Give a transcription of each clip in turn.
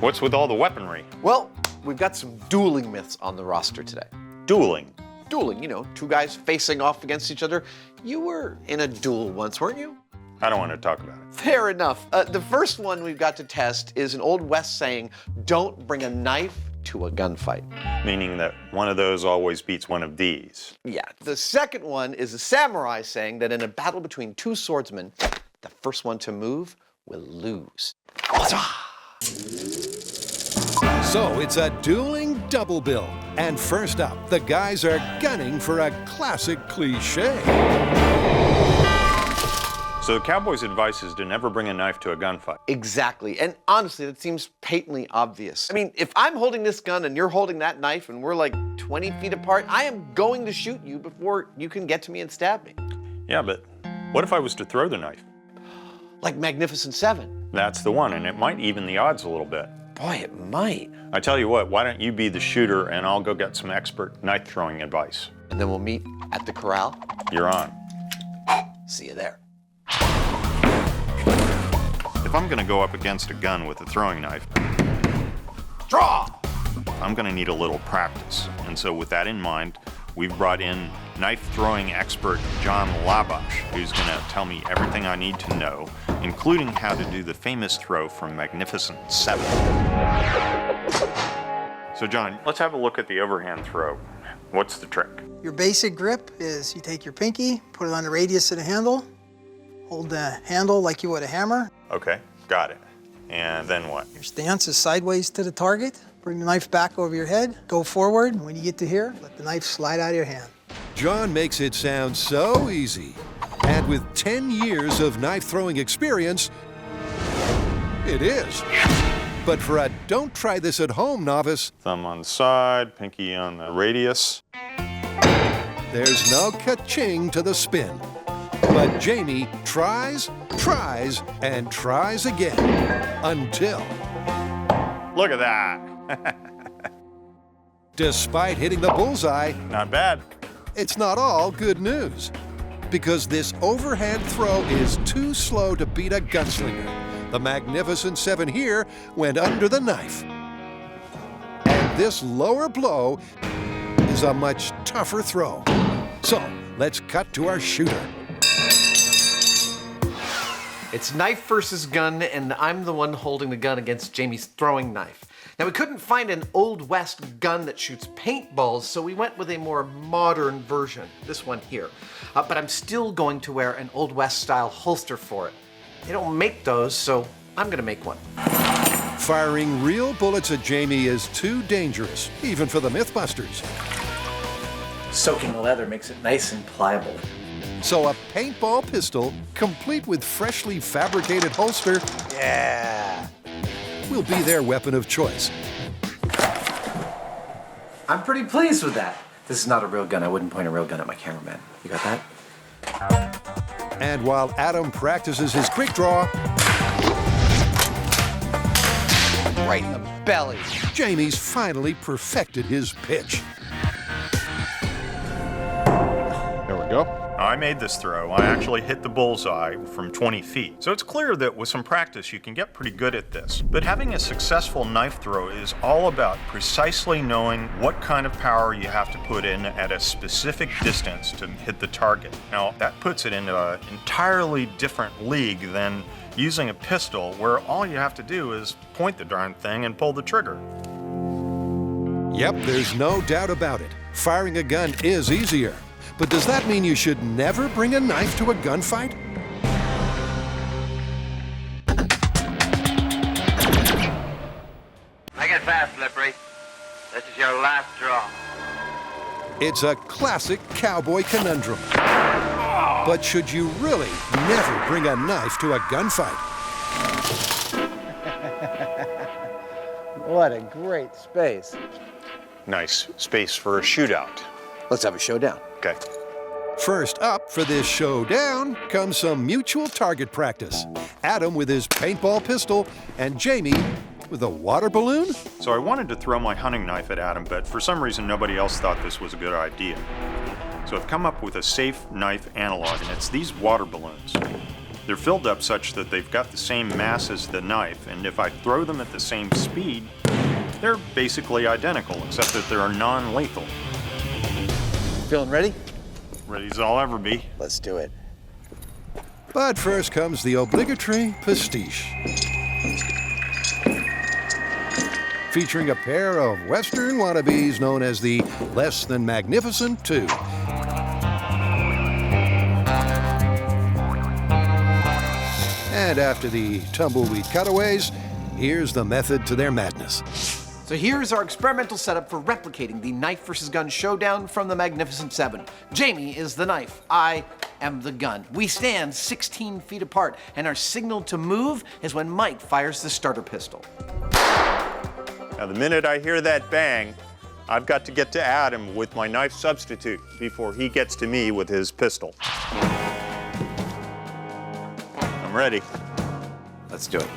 What's with all the weaponry? Well, we've got some dueling myths on the roster today. Dueling. Dueling, you know, two guys facing off against each other. You were in a duel once, weren't you? I don't want to talk about it. Fair enough. The first one we've got to test is an Old West saying, don't bring a knife to a gunfight. Meaning that one of those always beats one of these. Yeah. The second one is a samurai saying that in a battle between two swordsmen, the first one to move will lose. So it's a dueling double bill. And first up, the guys are gunning for a classic cliche. So the cowboy's advice is to never bring a knife to a gunfight. Exactly. And honestly, that seems patently obvious. I mean, if I'm holding this gun and you're holding that knife and we're like 20 feet apart, I am going to shoot you before you can get to me and stab me. Yeah, but what if I was to throw the knife? Like Magnificent Seven. That's the one, and it might even the odds a little bit. Boy, it might. I tell you what, why don't you be the shooter and I'll go get some expert knife throwing advice. And then we'll meet at the corral. You're on. See you there. If I'm gonna go up against a gun with a throwing knife, Draw! I'm gonna need a little practice. And so with that in mind, we've brought in knife throwing expert John Labash, who's gonna tell me everything I need to know, including how to do the famous throw from Magnificent Seven. So John, let's have a look at the overhand throw. What's the trick? Your basic grip is you take your pinky, put it on the radius of the handle, hold the handle like you would a hammer. Okay, got it. And then what? Your stance is sideways to the target. Bring the knife back over your head, go forward, and when you get to here, let the knife slide out of your hand. John makes it sound so easy. And with 10 years of knife throwing experience, it is. But for a don't try this at home novice, Thumb on the side, pinky on the radius. there's no ka-ching to the spin. But Jamie tries, and tries again until, Look at that. despite hitting the bullseye, Not bad. it's not all good news. Because this overhand throw is too slow to beat a gunslinger. The Magnificent Seven here went under the knife. And this lower blow is a much tougher throw. So let's cut to our shooter. It's knife versus gun, and I'm the one holding the gun against Jamie's throwing knife. Now, we couldn't find an Old West gun that shoots paintballs, so we went with a more modern version, this one here. But I'm still going to wear an Old West style holster for it. They don't make those, so I'm gonna make one. Firing real bullets at Jamie is too dangerous, even for the MythBusters. Soaking the leather makes it nice and pliable. So a paintball pistol, complete with freshly fabricated holster, Yeah. will be their weapon of choice. I'm pretty pleased with that. This is not a real gun. I wouldn't point a real gun at my cameraman. You got that? And while Adam practices his quick draw, Right in the belly. Jamie's finally perfected his pitch. There we go. I made this throw. I actually hit the bullseye from 20 feet. So it's clear that with some practice, you can get pretty good at this. But having a successful knife throw is all about precisely knowing what kind of power you have to put in at a specific distance to hit the target. Now, that puts it into an entirely different league than using a pistol, where all you have to do is point the darn thing and pull the trigger. Yep, there's no doubt about it. Firing a gun is easier. But does that mean you should never bring a knife to a gunfight? Make it fast, Slippery. This is your last draw. It's a classic cowboy conundrum. But should you really never bring a knife to a gunfight? What a great space. Nice space for a shootout. Let's have a showdown. Okay. First up for this showdown comes some mutual target practice. Adam with his paintball pistol and Jamie with a water balloon? So I wanted to throw my hunting knife at Adam, but for some reason nobody else thought this was a good idea. So I've come up with a safe knife analog, and it's these water balloons. They're filled up such that they've got the same mass as the knife, and if I throw them at the same speed, they're basically identical, except that they're non-lethal. Feeling ready? Ready as I'll ever be. Let's do it. But first comes the obligatory pastiche. Featuring a pair of Western wannabes known as the Less Than Magnificent Two. And after the tumbleweed cutaways, here's the method to their madness. So here's our experimental setup for replicating the knife versus gun showdown from the Magnificent Seven. Jamie is the knife. I am the gun. We stand 16 feet apart, and our signal to move is when Mike fires the starter pistol. Now, the minute I hear that bang, I've got to get to Adam with my knife substitute before he gets to me with his pistol. I'm ready. Let's do it.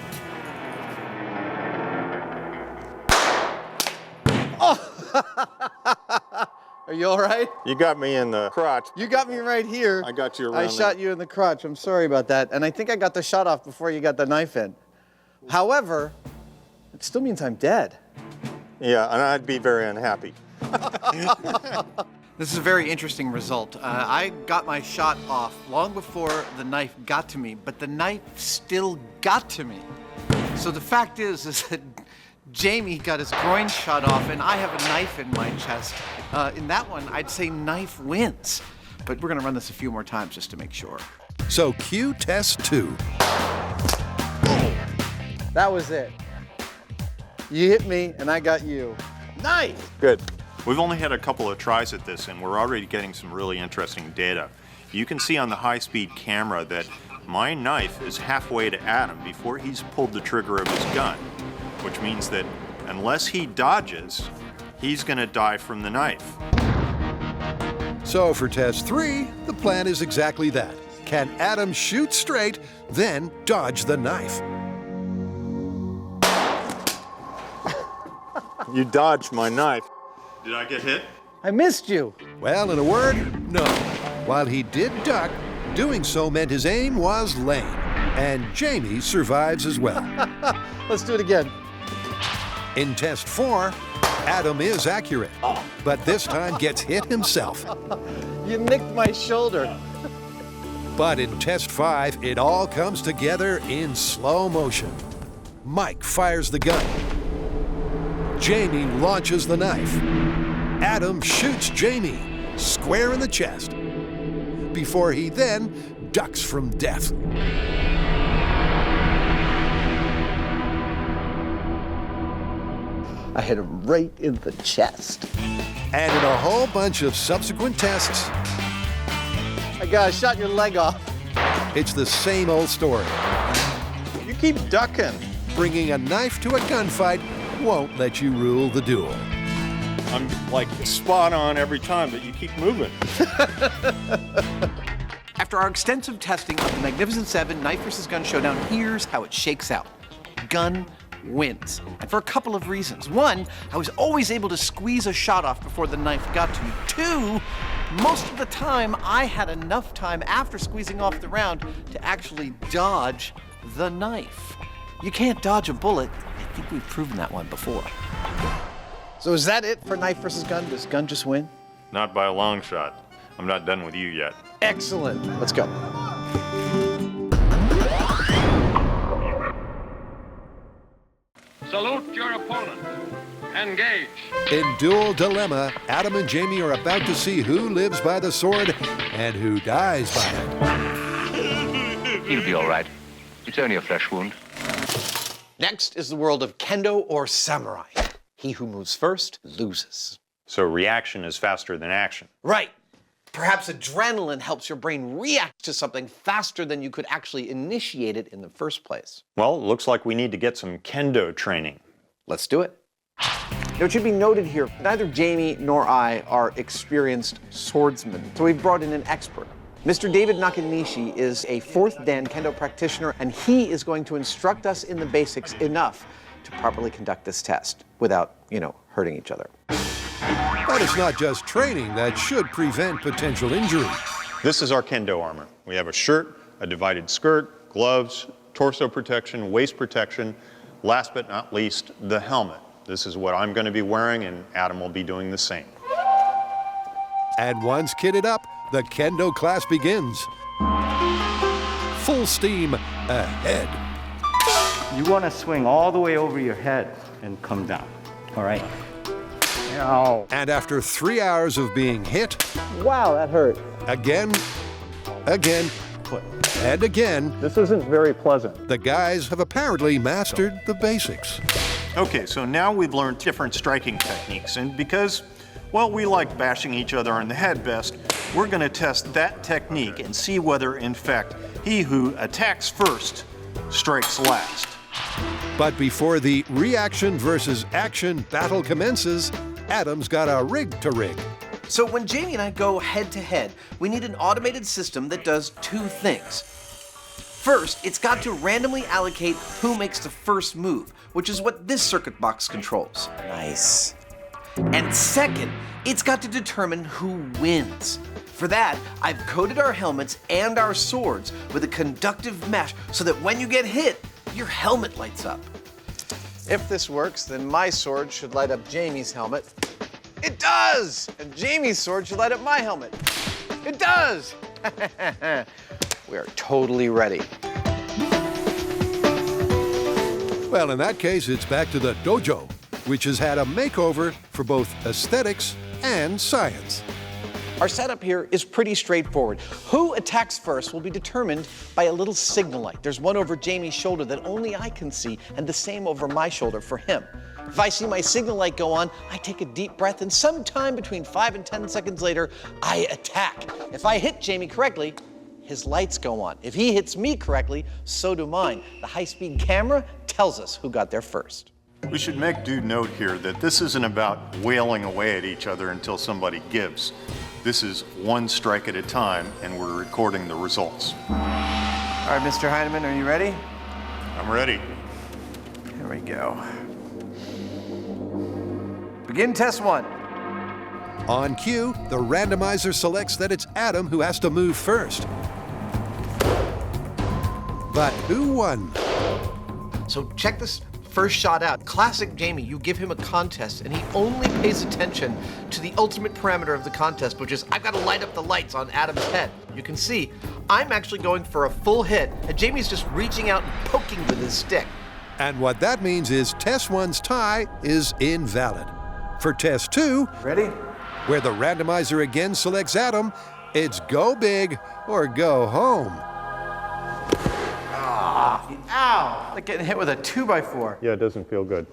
Are you all right? You got me in the crotch. You got me right here. I got you around I shot there. you in the crotch. I'm sorry about that. And I think I got the shot off before you got the knife in. However, it still means I'm dead. Yeah, and I'd be very unhappy. This is a very interesting result. I got my shot off long before the knife got to me, but the knife still got to me. So the fact is that Jamie got his groin shot off, and I have a knife in my chest. In that one, I'd say knife wins. But we're gonna run this a few more times just to make sure. So cue test 2. That was it. You hit me, and I got you. Nice! Good. We've only had a couple of tries at this, and we're already getting some really interesting data. You can see on the high-speed camera that my knife is halfway to Adam before he's pulled the trigger of his gun, which means that unless he dodges, he's gonna die from the knife. So for test 3, the plan is exactly that. Can Adam shoot straight, then dodge the knife? You dodged my knife. Did I get hit? I missed you. Well, in a word, no. While he did duck, doing so meant his aim was lame. And Jamie survives as well. Let's do it again. In test 4, Adam is accurate, but this time gets hit himself. You nicked my shoulder. But in test 5, it all comes together in slow motion. Mike fires the gun. Jamie launches the knife. Adam shoots Jamie square in the chest before he then ducks from death. I hit him right in the chest. And in a whole bunch of subsequent tests, I shot your leg off. it's the same old story. You keep ducking. Bringing a knife to a gunfight won't let you rule the duel. I'm like spot on every time, but you keep moving. After our extensive testing of the Magnificent Seven knife versus gun showdown, here's how it shakes out. Gun wins, and for a couple of reasons. One, I was always able to squeeze a shot off before the knife got to me. Two, most of the time I had enough time after squeezing off the round to actually dodge the knife. You can't dodge a bullet. I think we've proven that one before. So is that it for knife versus gun? Does gun just win? Not by a long shot. I'm not done with you yet. Excellent. Let's go. Salute your opponent. Engage. In Duel Dilemma, Adam and Jamie are about to see who lives by the sword and who dies by it. He'll be all right. It's only a flesh wound. Next is the world of kendo or samurai. He who moves first loses. So reaction is faster than action. Right. Perhaps adrenaline helps your brain react to something faster than you could actually initiate it in the first place. Well, it looks like we need to get some kendo training. Let's do it. Now, it should be noted here, neither Jamie nor I are experienced swordsmen, so we've brought in an expert. Mr. David Nakanishi is a 4th Dan Kendo practitioner, and he is going to instruct us in the basics enough to properly conduct this test without, hurting each other. But it's not just training that should prevent potential injury. This is our kendo armor. We have a shirt, a divided skirt, gloves, torso protection, waist protection, last but not least, the helmet. This is what I'm going to be wearing, and Adam will be doing the same. And once kitted up, the kendo class begins. Full steam ahead. You want to swing all the way over your head and come down, all right? Ow. And after 3 hours of being hit, Wow, that hurt. again, and again, This isn't very pleasant. the guys have apparently mastered the basics. Okay, so now we've learned different striking techniques, and because, well, we like bashing each other on the head best, we're going to test that technique and see whether, in fact, he who attacks first strikes last. But before the reaction versus action battle commences, Adam's got a rig to rig. So when Jamie and I go head to head, we need an automated system that does two things. First, it's got to randomly allocate who makes the first move, which is what this circuit box controls. Nice. And second, it's got to determine who wins. For that, I've coated our helmets and our swords with a conductive mesh so that when you get hit, your helmet lights up. If this works, then my sword should light up Jamie's helmet. It does! And Jamie's sword should light up my helmet. It does! We are totally ready. Well, in that case, it's back to the dojo, which has had a makeover for both aesthetics and science. Our setup here is pretty straightforward. Who attacks first will be determined by a little signal light. There's one over Jamie's shoulder that only I can see, and the same over my shoulder for him. If I see my signal light go on, I take a deep breath, and sometime between 5 and 10 seconds later, I attack. If I hit Jamie correctly, his lights go on. If he hits me correctly, so do mine. The high-speed camera tells us who got there first. We should make due note here that this isn't about wailing away at each other until somebody gives. This is one strike at a time, and we're recording the results. All right, Mr. Hyneman, are you ready? I'm ready. Here we go. Begin test one. On cue, the randomizer selects that it's Adam who has to move first. But who won? So check this first shot out. Classic Jamie, you give him a contest and he only pays attention to the ultimate parameter of the contest, which is I've got to light up the lights on Adam's head. You can see I'm actually going for a full hit and Jamie's just reaching out and poking with his stick. And what that means is test one's tie is invalid. For test two, Ready? where the randomizer again selects Adam, it's go big or go home. Ow! Like getting hit with a 2x4. Yeah, it doesn't feel good.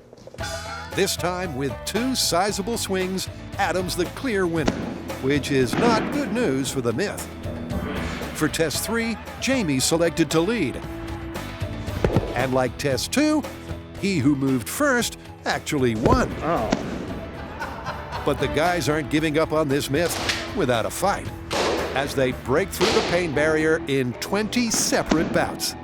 This time, with two sizable swings, Adam's the clear winner, which is not good news for the myth. For test three, Jamie selected to lead. And like test two, he who moved first actually won. Oh. But the guys aren't giving up on this myth without a fight, as they break through the pain barrier in 20 separate bouts.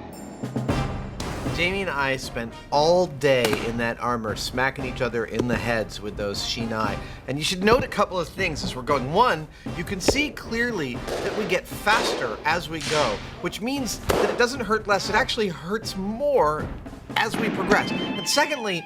Jamie and I spent all day in that armor smacking each other in the heads with those shinai. And you should note a couple of things as we're going. One, you can see clearly that we get faster as we go, which means that it doesn't hurt less, it actually hurts more as we progress. And secondly,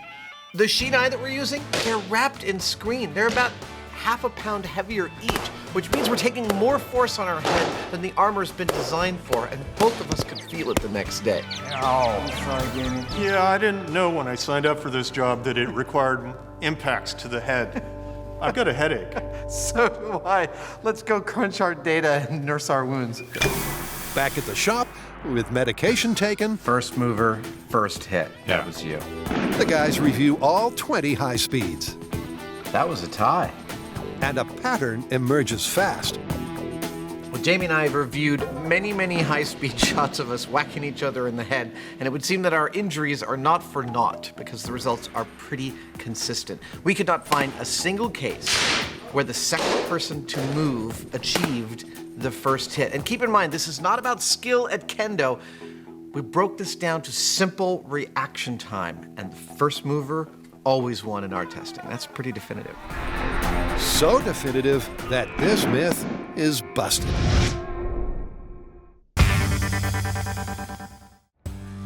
the shinai that we're using, they're wrapped in screen. They're about half a pound heavier each, which means we're taking more force on our head than the armor's been designed for, and both of us could feel it the next day. Oh, sorry, Jamie. Yeah, I didn't know when I signed up for this job that it required impacts to the head. I've got a headache. So do I. Let's go crunch our data and nurse our wounds. Back at the shop, with medication taken, First mover, first hit. That was you. the guys review all 20 high speeds. That was a tie. And a pattern emerges fast. Well, Jamie and I have reviewed many high-speed shots of us whacking each other in the head, and it would seem that our injuries are not for naught because the results are pretty consistent. We could not find a single case where the second person to move achieved the first hit. And keep in mind, this is not about skill at kendo. We broke this down to simple reaction time, and the first mover always won in our testing. That's pretty definitive. So definitive that this myth is busted.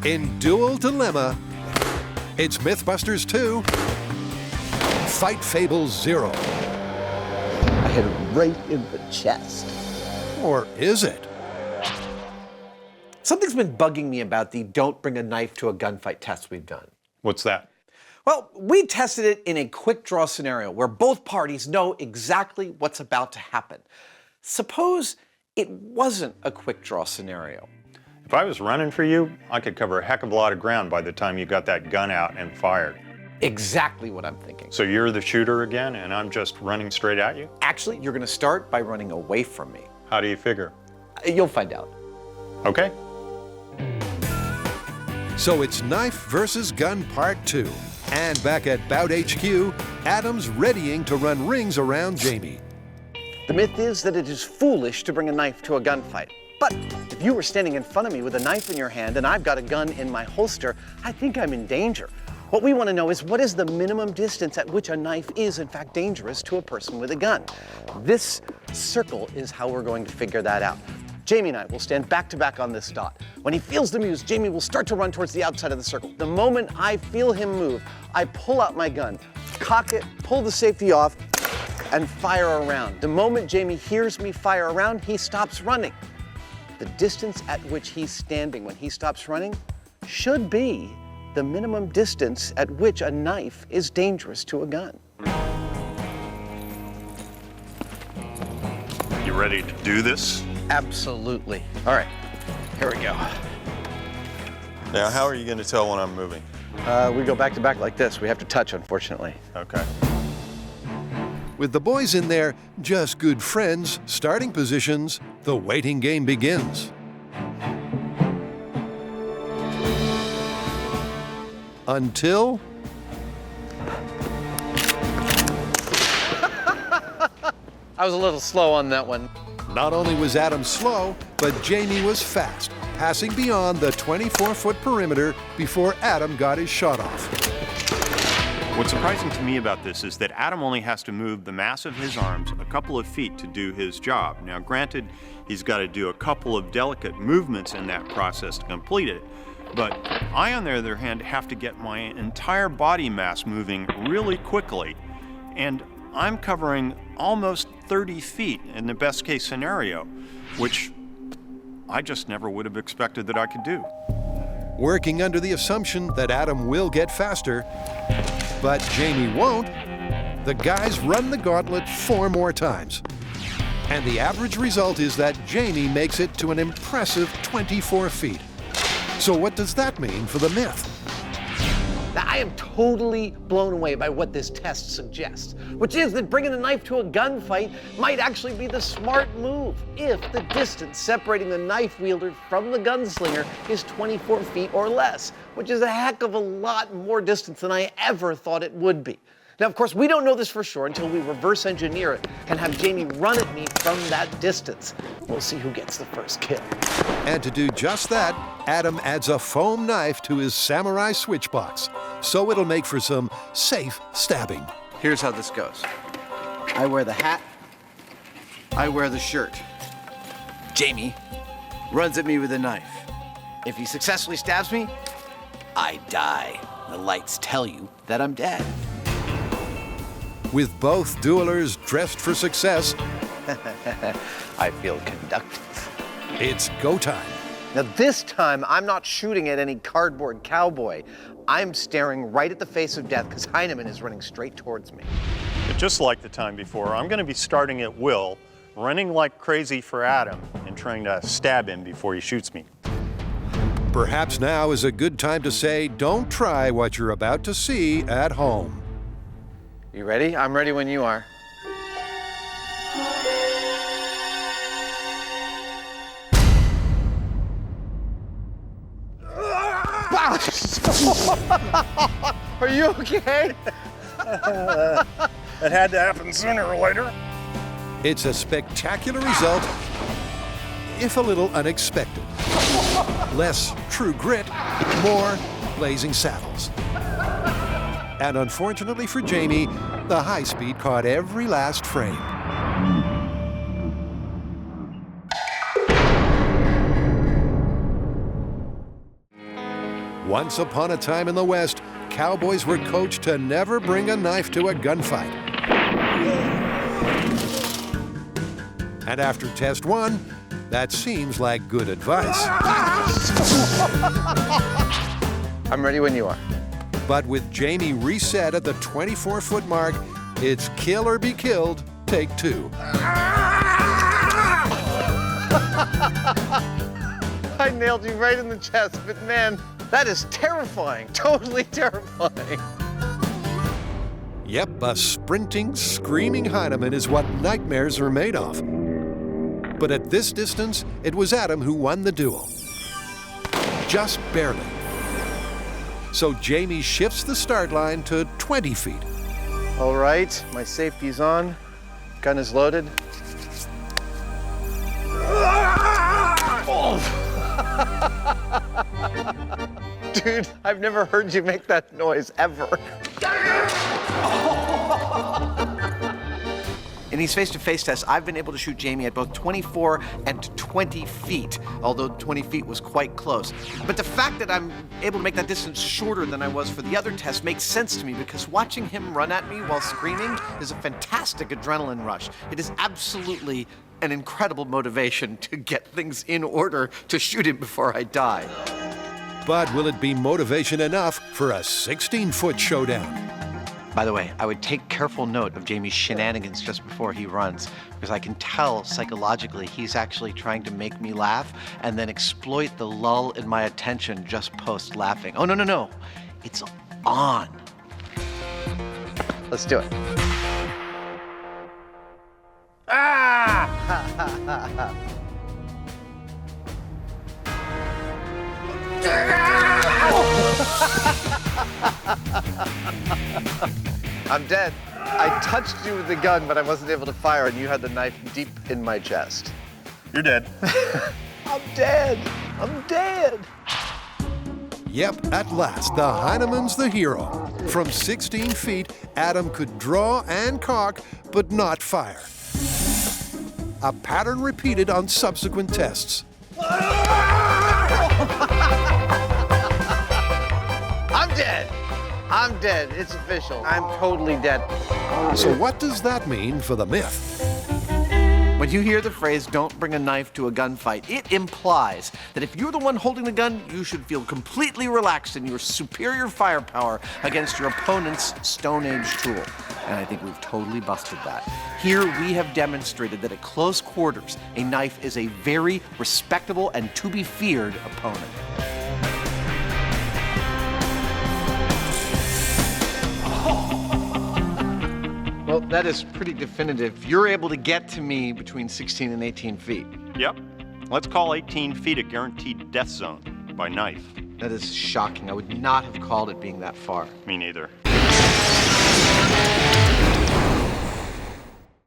In Duel Dilemma, it's MythBusters 2, Fight Fable 0. I hit him right in the chest. Or is it? Something's been bugging me about the don't bring a knife to a gunfight test we've done. What's that? Well, we tested it in a quick draw scenario where both parties know exactly what's about to happen. Suppose it wasn't a quick draw scenario. If I was running for you, I could cover a heck of a lot of ground by the time you got that gun out and fired. Exactly what I'm thinking. So you're the shooter again, and I'm just running straight at you? Actually, you're gonna start by running away from me. How do you figure? You'll find out. Okay. So it's Knife versus Gun Part 2. And back at Bout HQ, Adam's readying to run rings around Jamie. The myth is that it is foolish to bring a knife to a gunfight. But if you were standing in front of me with a knife in your hand and I've got a gun in my holster, I think I'm in danger. What we want to know is what is the minimum distance at which a knife is in fact dangerous to a person with a gun? This circle is how we're going to figure that out. Jamie and I will stand back to back on this dot. When he feels the muse, Jamie will start to run towards the outside of the circle. The moment I feel him move, I pull out my gun, cock it, pull the safety off, and fire around. The moment Jamie hears me fire around, he stops running. The distance at which he's standing when he stops running should be the minimum distance at which a knife is dangerous to a gun. You ready to do this? Absolutely. All right, here we go. Now, how are you going to tell when I'm moving? We go back to back like this. We have to touch, unfortunately. Okay. With the boys in there, just good friends, starting positions, the waiting game begins. Until... I was a little slow on that one. Not only was Adam slow, but Jamie was fast, passing beyond the 24-foot perimeter before Adam got his shot off. What's surprising to me about this is that Adam only has to move the mass of his arms a couple of feet to do his job. Now, granted, he's got to do a couple of delicate movements in that process to complete it, but I, on the other hand, have to get my entire body mass moving really quickly, and I'm covering almost 30 feet in the best case scenario, which I just never would have expected that I could do. Working under the assumption that Adam will get faster, but Jamie won't, the guys run the gauntlet 4 more times. And the average result is that Jamie makes it to an impressive 24 feet. So what does that mean for the myth? Now, I am totally blown away by what this test suggests, which is that bringing a knife to a gunfight might actually be the smart move if the distance separating the knife wielder from the gunslinger is 24 feet or less, which is a heck of a lot more distance than I ever thought it would be. Now, of course, we don't know this for sure until we reverse engineer it and have Jamie run at me from that distance. We'll see who gets the first kill. And to do just that, Adam adds a foam knife to his samurai switch box, so it'll make for some safe stabbing. Here's how this goes. I wear the hat. I wear the shirt. Jamie runs at me with a knife. If he successfully stabs me, I die. The lights tell you that I'm dead. With both duelers dressed for success, I feel conductive. it's go time. Now this time, I'm not shooting at any cardboard cowboy. I'm staring right at the face of death because Hyneman is running straight towards me. But just like the time before, I'm going to be starting at will, running like crazy for Adam, and trying to stab him before he shoots me. Perhaps now is a good time to say, don't try what you're about to see at home. You ready? I'm ready when you are. Are you okay? It had to happen sooner or later. It's a spectacular result, if a little unexpected. Less true grit, more blazing saddles. And unfortunately for Jamie, the high speed caught every last frame. Once upon a time in the West, cowboys were coached to never bring a knife to a gunfight. And after test 1, that seems like good advice. I'm ready when you are. But with Jamie reset at the 24-foot mark, it's kill or be killed, take 2. I nailed you right in the chest, but man, that is terrifying. Totally terrifying. Yep, a sprinting, screaming Hyneman is what nightmares are made of. But at this distance, it was Adam who won the duel. Just barely. So Jamie shifts the start line to 20 feet. All right, my safety's on. Gun is loaded. Dude, I've never heard you make that noise, ever. In these face-to-face tests, I've been able to shoot Jamie at both 24 and 20 feet, although 20 feet was quite close. But the fact that I'm able to make that distance shorter than I was for the other test makes sense to me, because watching him run at me while screaming is a fantastic adrenaline rush. It is absolutely an incredible motivation to get things in order to shoot him before I die. But will it be motivation enough for a 16-foot showdown? By the way, I would take careful note of Jamie's shenanigans just before he runs, because I can tell psychologically he's actually trying to make me laugh and then exploit the lull in my attention just post laughing. Oh, no. It's on. Let's do it. I'm dead. I touched you with the gun, but I wasn't able to fire, and you had the knife deep in my chest. You're dead. I'm dead. I'm dead. Yep, at last, the Hyneman's the hero. From 16 feet, Adam could draw and cock, but not fire. A pattern repeated on subsequent tests. I'm dead. I'm dead. It's official. I'm totally dead. So what does that mean for the myth? When you hear the phrase, "don't bring a knife to a gunfight," it implies that if you're the one holding the gun, you should feel completely relaxed in your superior firepower against your opponent's Stone Age tool. And I think we've totally busted that. Here we have demonstrated that at close quarters, a knife is a very respectable and to be feared opponent. Well, that is pretty definitive. You're able to get to me between 16 and 18 feet. Yep. Let's call 18 feet a guaranteed death zone by knife. That is shocking. I would not have called it being that far. Me neither.